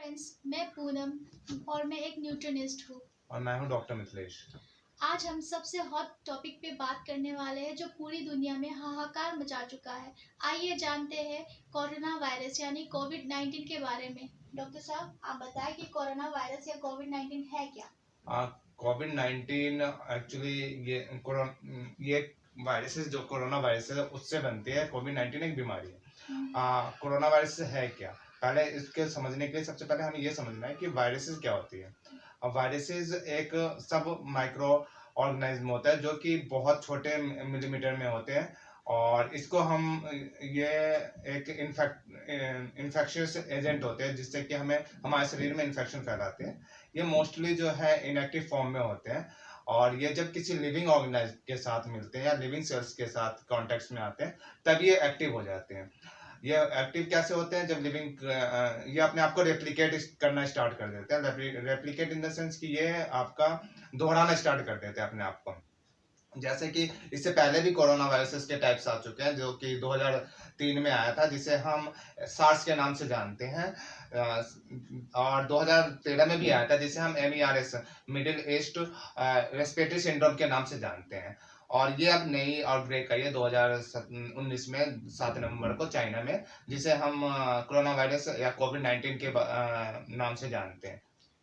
Friends, मैं पूनम और मैं एक न्यूट्रिनिस्ट हूँ। और मैं हूँ डॉक्टर मिथिलेश। आज हम सबसे हॉट टॉपिक पे बात करने वाले हैं जो पूरी दुनिया में हाहाकार मचा चुका है। आइए जानते हैं कोरोना वायरस यानी कोविड-19 के बारे में। डॉक्टर साहब, आप बताएं कि कोरोना वायरस या कोविड-19 है क्या? कोविड-19 एक्चुअली ये वायरसेस जो कोरोना वायरस है उससे बनती है। कोविड-19 एक बीमारी है। कोरोना वायरस है क्या, पहले इसके समझने के लिए सबसे पहले हमें ये समझना है कि वायरसेस क्या होती है। अब वायरसेस एक सब माइक्रो ऑर्गेनिज्म होता है जो कि बहुत छोटे मिलीमीटर में होते हैं, और इसको हम ये एक इन्फेक्शियस एजेंट होते हैं जिससे कि हमें हमारे शरीर में इन्फेक्शन फैलाते हैं। ये मोस्टली जो है इनएक्टिव फॉर्म में होते हैं, और ये जब किसी लिविंग ऑर्गेनाइज्म के साथ मिलते हैं या लिविंग सेल्स के साथ कांटेक्ट में आते हैं तब ये एक्टिव हो जाते हैं। ये एक्टिव कैसे होते हैं? जब ये अपने आप को रेप्लिकेट करना स्टार्ट कर देते हैं। रेप्लिकेट इन द सेंस कि ये आपका दोहराना स्टार्ट कर देते हैं अपने आप को। जैसे कि इससे पहले भी कोरोना वायरसेस के टाइप्स आ चुके हैं, जो कि 2003 में आया था, जिसे हम सार्स के नाम से जानते हैं। और 2013 में भी आया था जिसे हम MERS, middle east respiratory syndrome के नाम से जानते हैं। और ये अब नई आउटब्रेक आई है 2019 में 7 नवंबर को चाइना में, जिसे हम कोरोना वायरस या कोविड-19 के नाम से जानते हैं।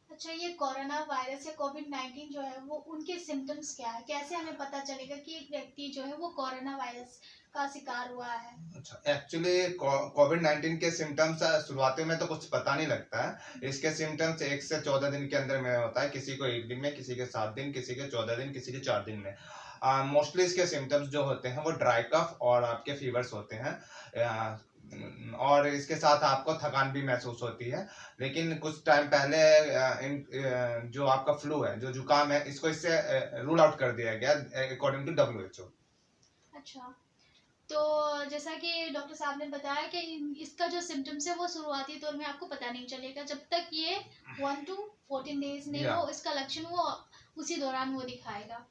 अच्छा, ये कोरोना वायरस या कोविड-19 जो है वो उनके सिम्टम्स क्या है? कैसे हमें पता चलेगा कि एक व्यक्ति जो है वो कोरोना वायरस का शिकार हुआ है? अच्छा, एक्चुअली कोविड-19 के सिम्टम्स शुरुआती में तो कुछ पता नहीं लगता है। इसके सिम्टम्स 1 से 14 दिन के अंदर में होता है। किसी को 1 दिन में, किसी के 7 दिन, किसी के 14 दिन, किसी के 4 दिन में। मोस्टली इसके सिम्टम्स जो होते हैं वो ड्राई कफ और आपके फीवर्स होते हैं। और इसके साथ आपको थकान भी महसूस होती है। लेकिन कुछ टाइम पहले जो आपका फ्लू है, जो जुकाम है, इसको इससे रूल आउट कर दिया गया अकॉर्डिंग टू WHO। अच्छा, तो जैसा कि डॉक्टर साहब ने बताया कि इसका जो सिम्टम्स है वो शुरुआती दौर में आपको पता नहीं चलेगा जब तक ये 1 to 14 डेज नहीं हो इसका लक्षण वो उसी दौरान वो दिखाएगा।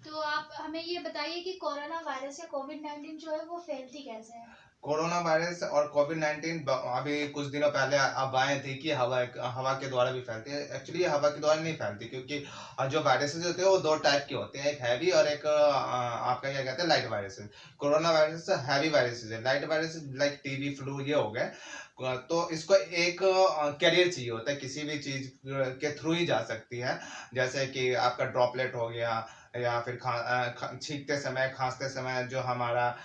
तो आप हमें ये बताइए कि कोरोना वायरस या कोविड-19 जो है वो फैलती कैसे है? कोरोना वायरस और कोविड-19 अभी कुछ दिनों पहले अब आए थे कि हवा के द्वारा भी फैलती है। एक्चुअली ये हवा के द्वारा नहीं फैलती, क्योंकि जो वायरसेस होते हैं वो 2 टाइप के होते हैं, एक हैवी और एक आपका क्या कहते हैं, light viruses. Corona virus heavy viruses है। Light viruses like TB, flu ये हो गए। तो इसको एक कैरियर चाहिए होता है, किसी भी चीज के थ्रू ही जा सकती है। जैसे कि आपका ड्रॉपलेट हो गया, या फिर छींकते समय, खांसते समय जो हमारा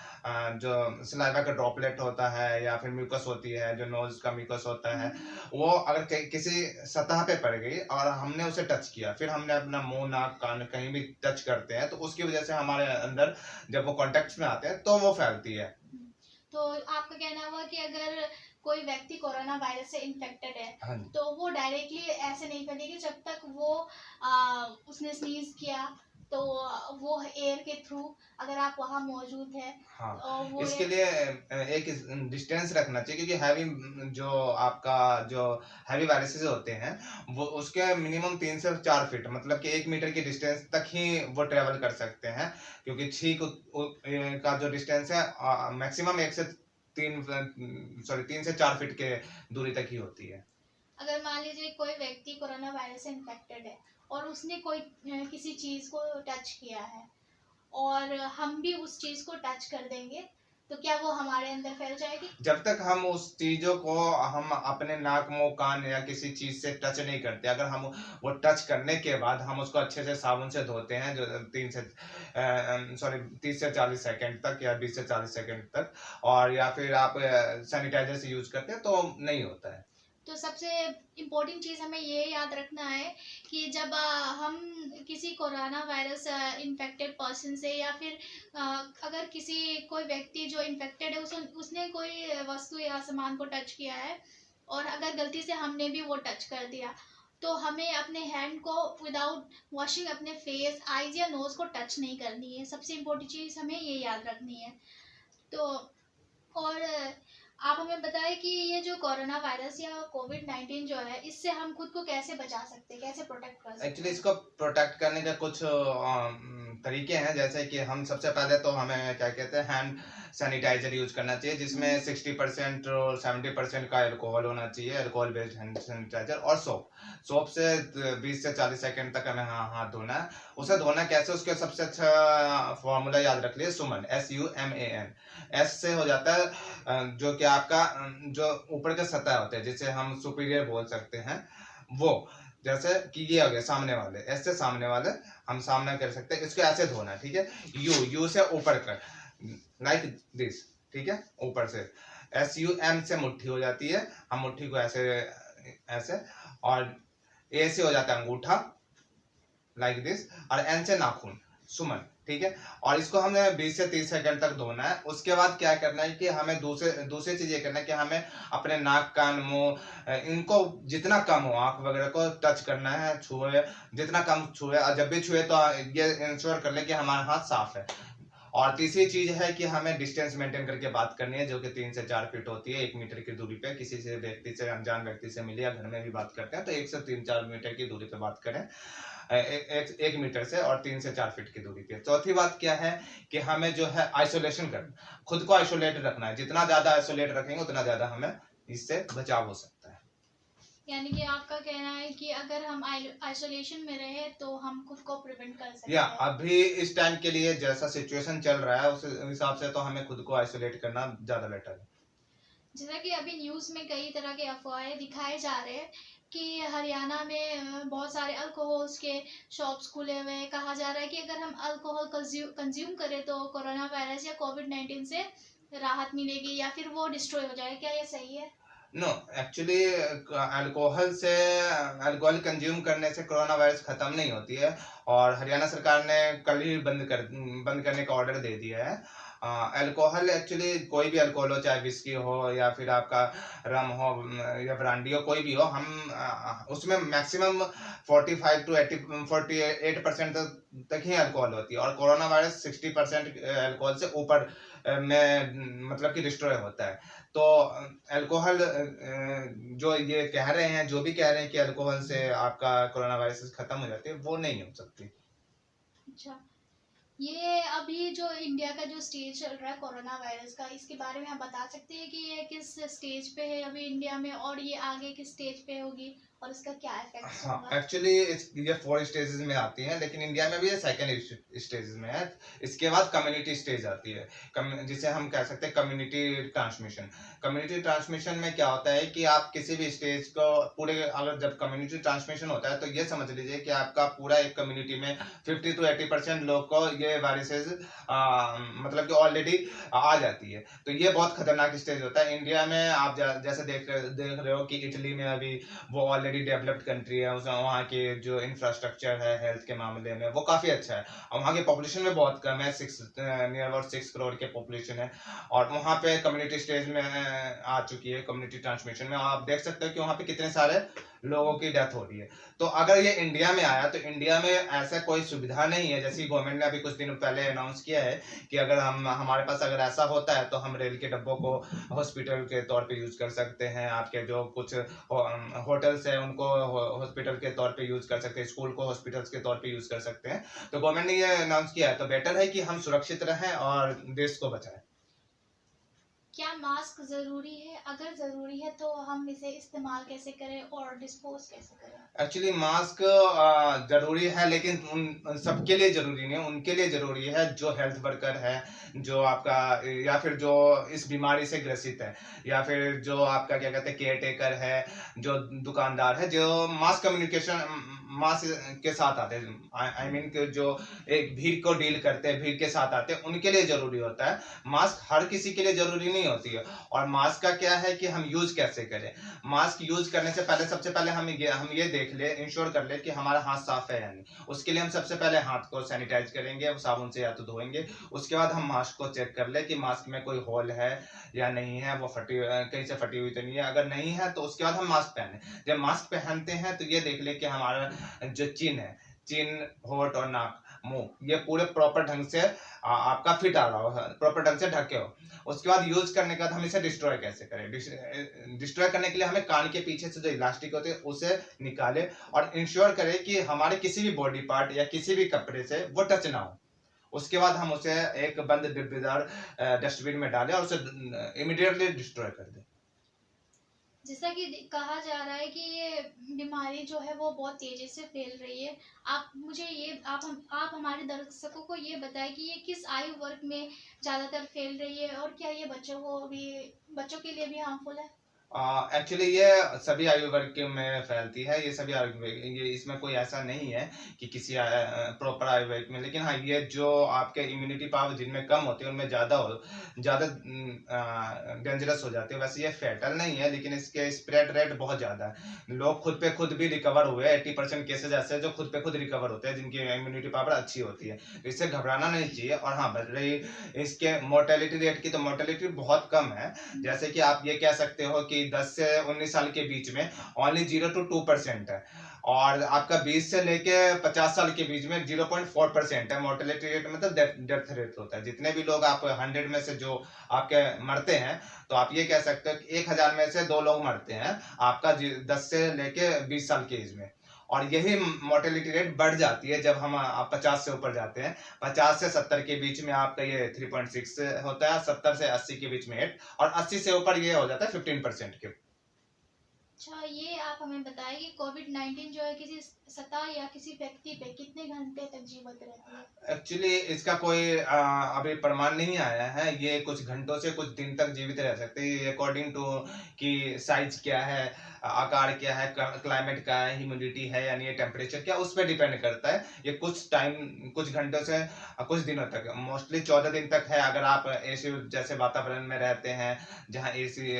जो सलाइवा का ड्रॉपलेट होता है, या फिर म्यूकस होती है, जो नोज का म्यूकस होता है, वो अगर किसी सतह पे पड़ गई और हमने उसे टच किया, फिर हमने अपना मुंह, नाक, कान कहीं भी टच करते हैं, तो उसकी वजह से हमारे अंदर जब वो कॉन्टेक्ट में आते हैं तो वो फैलती है। तो आपका कहना हुआ कि अगर कोई व्यक्ति कोरोना वायरस से इन्फेक्टेड है, हाँ, तो वो डायरेक्टली ऐसे नहीं फैलेगी जब तक वो उसने स्नीज किया, तो वो एयर के थ्रू अगर आप वहाँ मौजूद है। हाँ, वो इसके लिए एक डिस्टेंस रखना चाहिए, क्योंकि जो आपका जो हैवी वायरसेस होते हैं वो उसके मिनिमम 3 से 4 फीट, मतलब कि 1 मीटर की डिस्टेंस तक ही वो ट्रेवल कर सकते हैं। क्योंकि छींक का जो डिस्टेंस है मैक्सिमम 3 से 4 फीट के दूरी तक ही होती है। अगर मान लीजिए कोई व्यक्ति कोरोना वायरस से इन्फेक्टेड है और उसने कोई किसी चीज को टच किया है और हम भी उस चीज को टच कर देंगे, तो क्या वो हमारे अंदर फैल जाएगी? जब तक हम उस चीजों को हम अपने नाक, मुंह, कान या किसी चीज से टच नहीं करते, अगर हम वो टच करने के बाद हम उसको अच्छे से साबुन से धोते हैं, जो 30 से 40 सेकंड तक या 20 से 40 सेकंड तक, और या फिर आप सैनिटाइजर से यूज करते हैं, तो नहीं होता है। तो सबसे इम्पोर्टेंट चीज़ हमें ये याद रखना है कि जब हम किसी कोरोना वायरस इन्फेक्टेड पर्सन से या फिर अगर कोई व्यक्ति जो इन्फेक्टेड है उसने कोई वस्तु या सामान को टच किया है और अगर गलती से हमने भी वो टच कर दिया, तो हमें अपने हैंड को विदाउट वॉशिंग अपने फेस, आईज या नोज को टच नहीं करनी है। सबसे इम्पोर्टेंट चीज़ हमें ये याद रखनी है। तो और आप हमें बताएं कि ये जो कोरोना वायरस या कोविड-19 जो है, इससे हम खुद को कैसे बचा सकते हैं, कैसे प्रोटेक्ट कर सकते एक्चुअली हैं? इसको प्रोटेक्ट करने का कुछ तरीके हैं, जैसे कि हम सबसे पहले तो हमें क्या कहते हैं हैंड सैनिटाइजर यूज करना चाहिए, जिसमें 60% और 70% का अल्कोहल होना चाहिए, अल्कोहल बेस्ड हैंड सैनिटाइजर, और सोप से 20 से 40 सेकंड तक हमें हाथ धोना है। उसे धोना कैसे, उसके सबसे अच्छा फॉर्मूला याद रख लिए, सुमन, SUMAN। एस से हो जाता है जो कि आपका जो ऊपर के सतह होते हैं, जिसे हम सुपीरियर बोल सकते हैं, वो जैसे कि ये हो गया सामने वाले, ऐसे सामने वाले हम सामना कर सकते हैं, इसको ऐसे धोना है, ठीक है। यू से ऊपर कर, लाइक दिस, ठीक है, ऊपर से। SUM से मुट्ठी हो जाती है, हम मुट्ठी को ऐसे ऐसे, और A से हो जाता है अंगूठा, लाइक दिस, और N से नाखून, सुमन, ठीक है। और इसको हमें 20 से 30 सेकंड तक धोना है। उसके बाद क्या करना है कि हमें दूसरी चीज ये करना है कि हमें अपने नाक, कान, मुंह, इनको जितना कम हो, आंख वगैरह को टच करना है, छुए, जितना कम छुए, और जब भी छुए तो ये इंश्योर कर ले कि हमारा हाथ साफ है। और तीसरी चीज है कि हमें डिस्टेंस मेंटेन करके बात करनी है, जो कि 3 से 4 फीट होती है, 1 मीटर की दूरी पे। किसी से व्यक्ति से, अनजान व्यक्ति से मिले या घर में भी बात करते हैं तो 1 से 3-4 मीटर की दूरी पे बात करें, 1 मीटर से, और 3 से 4 फीट की दूरी पे। चौथी बात क्या है कि हमें जो है आइसोलेशन करना, खुद को आइसोलेट रखना है। जितना ज्यादा आइसोलेट रखेंगे उतना ज्यादा हमें इससे बचाव हो सकता है। यानी कि आपका कहना है कि अगर हम आइसोलेशन में रहे तो हम खुद को प्रिवेंट कर सकते या हैं। अभी इस टाइम के लिए जैसा सिचुएशन चल रहा है उस हिसाब से तो हमें खुद को आइसोलेट करना ज्यादा बेटर है। जैसा कि अभी न्यूज़ में कई तरह के अफवाहें दिखाए जा रहे हैं कि हरियाणा में बहुत सारे अल्कोहल्स के शॉप्स खुले हुए हैं। कहा जा रहा है कि अगर हम अल्कोहल कंज्यूम करें तो कोरोना वायरस या कोविड-19 से राहत मिलेगी या फिर वो डिस्ट्रॉय हो जाएगा। क्या ये सही है? नो, एक्चुअली अल्कोहल कंज्यूम करने से कोरोना वायरस खत्म नहीं होती है, और हरियाणा सरकार ने कल ही बंद करने का ऑर्डर दे दिया है। अल्कोहल एक्चुअली कोई भी अल्कोहल हो, चाहे विस्की हो या फिर आपका रम हो, या ब्रांडी हो, कोई भी हो, हम उसमें मैक्सिमम 45 टू 48% तक ही अल्कोहल होती है, और कोरोना वायरस 60% अल्कोहल से ऊपर में मतलब कि डिस्ट्रॉय होता है। तो अल्कोहल जो ये कह रहे हैं, जो भी कह रहे हैं कि अल्कोहल से आपका कोरोना वायरस खत्म हो जाती है, वो नहीं हो सकती। अच्छा, ये अभी जो इंडिया का जो स्टेज चल रहा है कोरोना वायरस का, इसके बारे में आप बता सकते हैं कि ये किस स्टेज पे है अभी इंडिया में और ये आगे किस स्टेज पे होगी और इसका क्या इफेक्ट्स हाँ, होगा? एक्चुअली ये 4 स्टेजेस में आती हैं, लेकिन इंडिया में भी ये सेकेंड स्टेजेस में है। इसके बाद कम्युनिटी स्टेज आती है, जिसे हम कह सकते हैं कम्युनिटी ट्रांसमिशन। कम्युनिटी ट्रांसमिशन में क्या होता है कि आप किसी भी स्टेज को पूरे, अगर जब कम्युनिटी ट्रांसमिशन होता है तो ये समझ लीजिए कि आपका पूरा एक कम्युनिटी में 50 to 80% लोग को ये वायरसेस मतलब कि ऑलरेडी आ जाती है। तो ये बहुत खतरनाक स्टेज होता है। इंडिया में आप जैसे देख रहे हो कि इटली में अभी वो ऑलरेडी डेवलप्ड कंट्री है, उसमें वहाँ के जो इंफ्रास्ट्रक्चर है हेल्थ के मामले में वो काफ़ी अच्छा है, और वहाँ की पॉपुलेशन में बहुत कम है, नियर अबाउट 6 करोड़ के पॉपुलेशन है, और वहाँ पे कम्युनिटी स्टेज में आ चुकी है, कम्युनिटी ट्रांसमिशन में। आप देख सकते हो कि वहाँ पे कितने सारे लोगों की डेथ हो रही है। तो अगर ये इंडिया में आया तो इंडिया में ऐसा कोई सुविधा नहीं है, जैसे गवर्नमेंट ने अभी कुछ दिन पहले अनाउंस किया है कि अगर हमारे पास अगर ऐसा होता है तो हम रेल के डब्बों को हॉस्पिटल के तौर पे यूज कर सकते हैं, आपके जो कुछ होटल्स है उनको हॉस्पिटल के तौर पे यूज कर सकते हैं, स्कूल को हॉस्पिटल्स के तौर पे यूज कर सकते हैं। तो गवर्नमेंट ने ये अनाउंस किया है, तो बेटर है कि हम सुरक्षित रहें और देश को बचाएं। क्या मास्क ज़रूरी है? अगर ज़रूरी है तो हम इसे इस्तेमाल कैसे करें और डिस्पोज कैसे करें? एक्चुअली मास्क जरूरी है, लेकिन उन सबके लिए जरूरी नहीं है। उनके लिए जरूरी है जो हेल्थ वर्कर है, जो आपका, या फिर जो इस बीमारी से ग्रसित है, या फिर जो आपका क्या कहते हैं केयर टेकर है, जो दुकानदार है, जो मास के साथ आते हैं, आई मीन जो एक भीड़ को डील करते हैं, भीड़ के साथ आते हैं, उनके लिए जरूरी होता है। मास्क हर किसी के लिए जरूरी नहीं होती है। और मास्क का क्या है कि हम यूज कैसे करें। मास्क यूज करने से पहले सबसे पहले हम ये देख ले, इंश्योर कर ले कि हमारा हाथ साफ है या नहीं। उसके लिए हम सबसे पहले हाथ को सैनिटाइज करेंगे, साबुन से या तो धोएंगे। उसके बाद हम मास्क को चेक कर ले कि मास्क में कोई होल है या नहीं है, वो कहीं से फटी हुई तो नहीं है। अगर नहीं है तो उसके बाद हम मास्क पहने। जब मास्क पहनते हैं तो ये देख ले कि हमारा जो चिन्ह है, चिन्ह, होंठ और नाक, मुंह, ये पूरे प्रॉपर ढंग से आपका फिट आ रहा हो, प्रॉपर ढंग से ढके हो। उसके बाद यूज करने के बाद हम इसे डिस्ट्रॉय कैसे करें? डिस्ट्रॉय करने के लिए हमें कान के पीछे से जो इलास्टिक होते हैं उसे निकाले और इंश्योर करें कि हमारे किसी भी बॉडी पार्ट या किसी भी कपड़े से वो टच ना हो। उसके बाद हम उसे एक बंद डिब्बेदार डस्टबिन में डालें और उसे इमीडिएटली डिस्ट्रॉय कर दें। जैसा कि कहा जा रहा है कि ये बीमारी जो है वो बहुत तेजी से फैल रही है। आप मुझे ये आप हमारे दर्शकों को ये बताएं कि ये किस आयु वर्ग में ज़्यादातर फैल रही है और क्या ये बच्चों के लिए भी हार्मफुल है? एक्चुअली ये सभी आयु वर्ग के में फैलती है, ये सभी आयु वर्ग, ये इसमें कोई ऐसा नहीं है कि किसी प्रॉपर आयु वर्ग में, लेकिन हाँ ये जो आपके इम्यूनिटी पावर जिनमें कम होती है उनमें ज़्यादा डेंजरस हो जाती है। वैसे ये फैटल नहीं है, लेकिन इसके स्प्रेड रेट बहुत ज़्यादा है। लोग खुद पे खुद भी रिकवर हुए, 80% केसेज ऐसे हैं जो खुद पे खुद रिकवर होते हैं, जिनकी इम्यूनिटी पावर अच्छी होती है, तो इससे घबराना नहीं चाहिए। और हाँ, बढ़ रही इसके मोर्टेलिटी रेट की, तो मोर्टेलिटी बहुत कम है। जैसे कि आप ये कह सकते हो कि 10 से 19 साल के बीच में ओनली 0 to 2% है, और आपका 20 से लेके 50 साल के बीच में 0.4% है मोर्टेलिटी रेट, मतलब डेथ रेट होता है। जितने भी लोग आप 100 में से जो आपके मरते हैं, तो आप ये कह सकते हो कि 1000 में से 2 लोग मरते हैं आपका 10 से लेके 20 साल के एज में। और यही मोर्टेलिटी रेट बढ़ जाती है जब हम आप 50 से ऊपर जाते हैं। 50 से 70 के बीच में आपका ये 3.6 होता है, 70 से 80 के बीच में 8, और 80 से ऊपर ये हो जाता है 15% के। अच्छा, ये आप हमें बताएं कि कोविड-19 जो है किसी सतह या किसी व्यक्ति पे कितने घंटे तक जीवित रहती है? एक्चुअली इसका कोई अभी प्रमाण नहीं आया है। ये कुछ घंटों से कुछ दिन तक जीवित रह सकते हैं, ये अकॉर्डिंग टू कि साइज क्या है, आकार क्या है, क्लाइमेट क्या है, ह्यूमिडिटी है, यानी ये टेम्परेचर क्या, उस पर डिपेंड करता है। ये कुछ घंटों से कुछ दिनों तक, मोस्टली 14 दिन तक है। अगर आप एसी जैसे वातावरण में रहते हैं जहाँ AC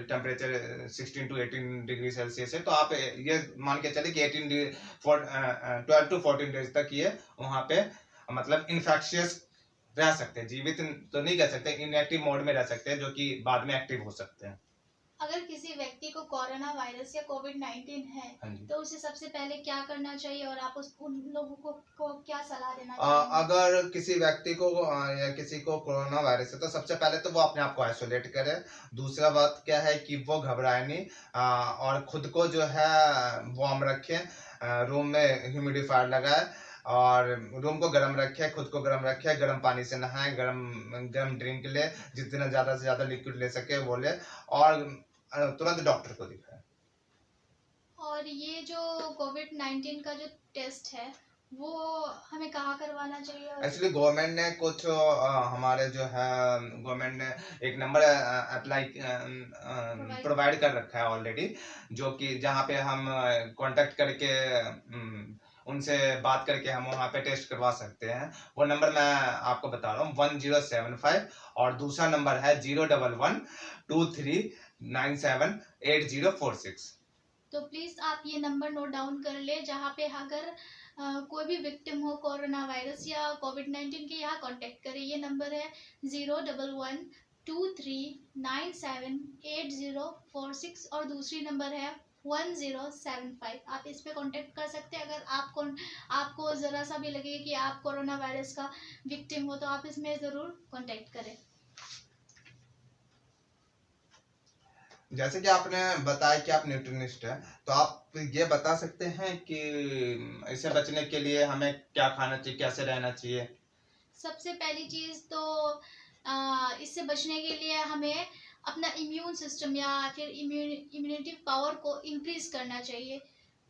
temperature 16 to 18 degree Celsius है, तो आप ये मान के चले कि 12 to 14 डेज तक ये वहाँ पे मतलब इन्फेक्शियस रह सकते हैं। जीवित तो नहीं कह सकते, इनएक्टिव मोड में रह सकते हैं, जो कि बाद में एक्टिव हो सकते हैं। अगर किसी व्यक्ति को कोरोना वायरस या कोविड-19 है, हाँ जी। तो उसे सबसे पहले क्या करना चाहिए और आप उन लोगों को क्या सलाह देना चाहेंगे? अगर किसी व्यक्ति को या किसी को कोरोना वायरस है, तो सबसे पहले तो वो अपने आप को आइसोलेट करे। दूसरा बात क्या है कि वो घबराए नहीं, और खुद को जो है वार्म रखे, रूम में ह्यूमिडिफायर लगाए, और रूम को गर्म रखे, खुद को गर्म रखे, गर्म पानी से नहाए, गर्म गर्म ड्रिंक ले, जितना ज़्यादा से ज़्यादा लिक्विड ले सके वो ले, और तुरंत डॉक्टर को दिखाए। और ये जो कोविड-19 का जो टेस्ट है, वो हमें कहाँ करवाना चाहिए? और एक्चुअली गवर्नमेंट ने कुछ हमारे जो है गवर्नमेंट ने एक नंबर अप्लाई प्रोवाइड कर रखा है ऑलरेडी, जो कि जहाँ पे हम कांटेक्ट करके उनसे बात करके हम वहाँ पे टेस्ट करवा सकते हैं। वो नंबर मैं आपको बता रहा हूँ, 1075, और दूसरा नंबर है 01123978046। तो प्लीज़ आप ये नंबर नोट डाउन कर लें, जहाँ पे अगर कोई भी विक्टिम हो कोरोना वायरस या कोविड-19 के, यहाँ कांटेक्ट करें। ये नंबर है 01123978046, और दूसरी नंबर है 1075। आप इस पे कांटेक्ट कर सकते हैं। अगर आपको ज़रा सा भी लगे कि आप कोरोना वायरस का विक्टिम हो, तो आप इसमें ज़रूर कांटेक्ट करें। जैसे कि आपने बताया कि आप न्यूट्रिनिस्ट हैं, तो आप ये बता सकते हैं कि इससे बचने के लिए हमें क्या खाना चाहिए, कैसे रहना चाहिए? सबसे पहली चीज़ तो इससे बचने के लिए हमें अपना इम्यून सिस्टम या फिर इम्यूनिटी पावर को इंक्रीज करना चाहिए।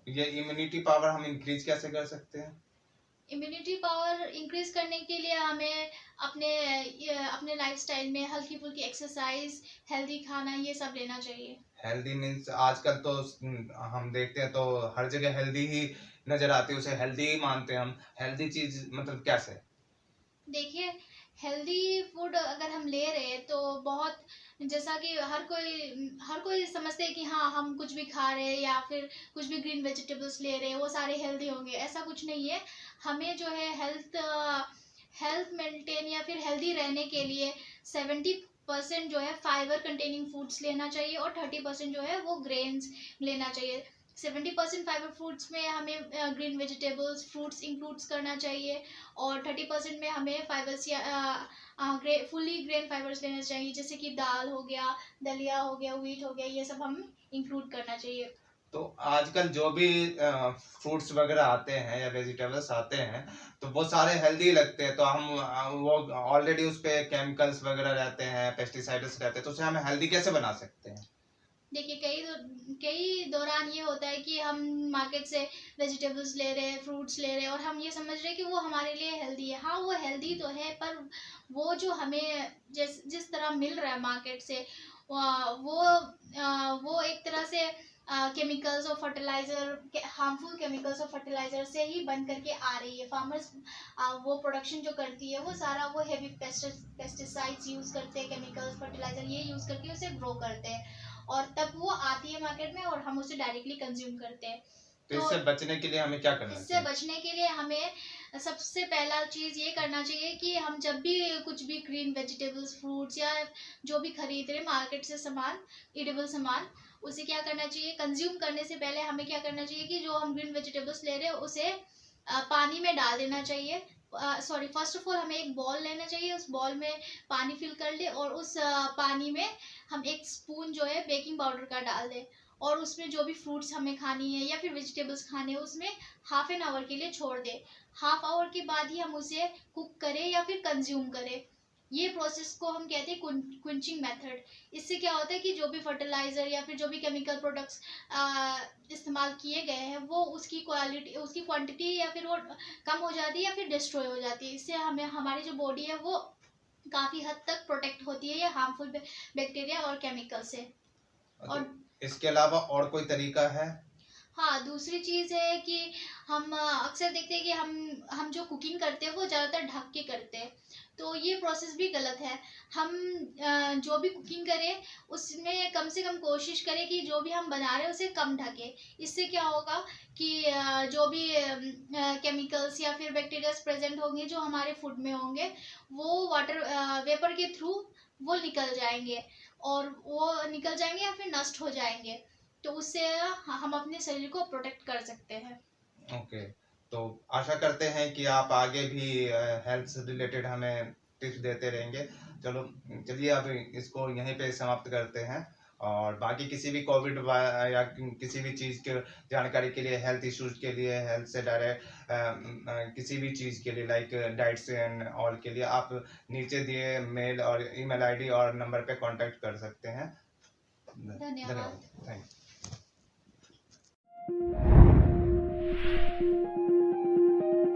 ये इम्यूनिटी पावर हम इंक्रीज कैसे कर सकते हैं? इम्यूनिटी पावर इंक्रीज करने के लिए हमें अपने लाइफस्टाइल में हल्की फुल्की एक्सरसाइज, हेल्दी खाना, ये सब लेना चाहिए। हेल्दी मीन्स आजकल तो हम देखते हैं तो हर जगह हेल्दी ही नजर आती है, उसे हेल्दी ही मानते हैं हम। हेल्दी चीज मतलब कैसे? देखिए, हेल्दी फूड अगर हम ले रहे हैं तो बहुत, जैसा कि हर कोई समझते हैं कि हाँ, हम कुछ भी खा रहे हैं या फिर कुछ भी ग्रीन वेजिटेबल्स ले रहे हैं वो सारे हेल्दी होंगे, ऐसा कुछ नहीं है। हमें जो है हेल्थ मेंटेन या फिर हेल्दी रहने के लिए 70% जो है फाइबर कंटेनिंग फूड्स लेना चाहिए और 30% जो है वो ग्रेन्स लेना चाहिए। 70% फाइबर फूड्स में हमें ग्रीन वेजिटेबल्स फ्रूट्स इंक्लूड्स करना चाहिए, और 30% में हमें फाइबर्स या फुली ग्रेन फाइबर्स लेने चाहिए, जैसे कि दाल हो गया, दलिया हो गया, व्हीट हो गया, ये सब हम इंक्लूड करना चाहिए। तो आजकल जो भी फ्रूट्स वगैरह आते हैं या वेजिटेबल्स आते हैं तो वो सारे हेल्दी लगते हैं, तो हम वो ऑलरेडी उस पे केमिकल्स वगैरह रहते हैं, पेस्टिसाइड्स रहते हैं, तो उसे हम हेल्दी कैसे बना सकते हैं? देखिए कई दौरान ये होता है कि हम मार्केट से वेजिटेबल्स ले रहे हैं, फ्रूट्स ले रहे हैं, और हम ये समझ रहे हैं कि वो हमारे लिए हेल्दी है। हाँ, वो हेल्दी तो है, पर वो जो हमें जिस तरह मिल रहा है मार्केट से, वो एक तरह से केमिकल्स और फर्टिलाइजर, हार्मफुल केमिकल्स और फर्टिलाइजर से ही बन करके आ रही है। फार्मर्स वो प्रोडक्शन जो करती है वो सारा वो हेवी पेस्टिसाइड्स यूज करते हैं, केमिकल्स फर्टिलाइजर ये यूज करके उसे ग्रो करते हैं, और तब वो आती है मार्केट में और हम उसे डायरेक्टली कंज्यूम करते हैं। तो इससे बचने के लिए हमें क्या करना इससे चाहिए? बचने के लिए हमें सबसे पहला चीज ये करना चाहिए कि हम जब भी कुछ भी ग्रीन वेजिटेबल्स फ्रूट्स या जो भी खरीद रहे मार्केट से सामान, इडेबल सामान, उसे क्या करना चाहिए, कंज्यूम करने से पहले हमें क्या करना चाहिए कि जो हम ग्रीन वेजिटेबल्स ले रहे हैं उसे पानी में डाल देना चाहिए। सॉरी, फर्स्ट ऑफ ऑल हमें एक बॉल लेना चाहिए, उस बॉल में पानी फिल कर ले, और उस पानी में हम एक स्पून जो है बेकिंग पाउडर का डाल दें, और उसमें जो भी फ्रूट्स हमें खानी है या फिर वेजिटेबल्स खाने हैं उसमें हाफ एन आवर के लिए छोड़ दें। हाफ आवर के बाद ही हम उसे कुक करें या फिर कंज्यूम करें। ये प्रोसेस को हम कहते हैं क्विंचिंग मेथड। इससे क्या होता है कि जो भी फर्टिलाइजर या फिर जो भी केमिकल प्रोडक्ट्स इस्तेमाल किए गए हैं वो उसकी क्वालिटी, उसकी क्वांटिटी या फिर वो कम हो जाती है या फिर डिस्ट्रॉय हो जाती है। इससे हमें हमारी जो बॉडी है वो काफ़ी हद तक प्रोटेक्ट होती है ये हार्मफुल बैक्टीरिया और केमिकल से। और इसके अलावा और कोई तरीका है? हाँ, दूसरी चीज़ है कि हम अक्सर देखते हैं कि हम जो कुकिंग करते हैं वो ज़्यादातर ढक के करते हैं, तो ये प्रोसेस भी गलत है। हम जो भी कुकिंग करें उसमें कम से कम कोशिश करें कि जो भी हम बना रहे हैं उसे कम ढकें। इससे क्या होगा कि जो भी केमिकल्स या फिर बैक्टीरियाज प्रेजेंट होंगे जो हमारे फूड में होंगे वो वाटर वेपर के थ्रू वो निकल जाएंगे, और वो निकल जाएंगे या फिर नष्ट हो जाएंगे, तो उससे हम अपने शरीर को प्रोटेक्ट कर सकते हैं। ओके, तो आशा करते हैं कि आप आगे भी हेल्थ से रिलेटेड हमें टिप्स देते रहेंगे। चलिए अब इसको यहीं पे समाप्त करते हैं, और बाकी किसी भी कोविड या किसी भी चीज़ के जानकारी के लिए, हेल्थ इश्यूज के लिए, हेल्थ से डायरेक्ट किसी भी चीज़ के लिए लाइक डाइट्स एंड ऑल के लिए आप नीचे दिए मेल और ईमेल आईडी और नंबर पे कांटेक्ट कर सकते हैं। धन्यवाद। Thank you.